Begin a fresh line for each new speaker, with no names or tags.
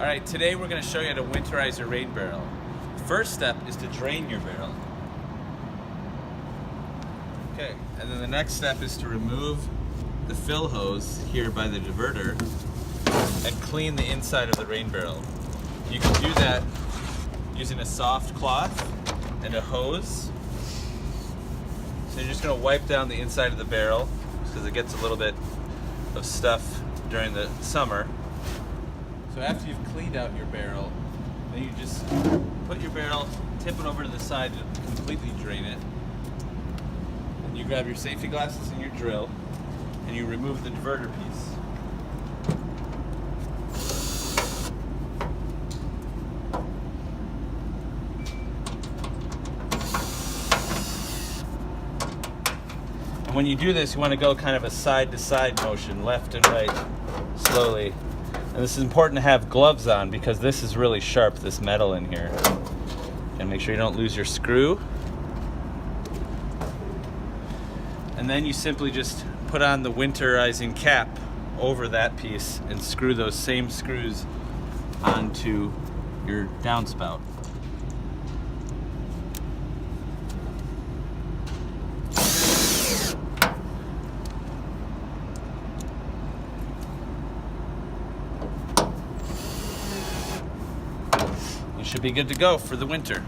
Alright, today we're going to show you how to winterize your rain barrel. First step is to drain your barrel. Okay, and then the next step is to remove the fill hose here by the diverter and clean the inside of the rain barrel. You can do that using a soft cloth and a hose. So you're just going to wipe down the inside of the barrel because it gets a little bit of stuff during the summer. So after you've cleaned out your barrel, then you just put your barrel, tip it over to the side to completely drain it. And you grab your safety glasses and your drill, and you remove the diverter piece. And when you do this, you want to go kind of a side-to-side motion, left and right, slowly. And this is important to have gloves on because this is really sharp, this metal in here. And make sure you don't lose your screw. And then you simply just put on the winterizing cap over that piece and screw those same screws onto your downspout. You should be good to go for the winter.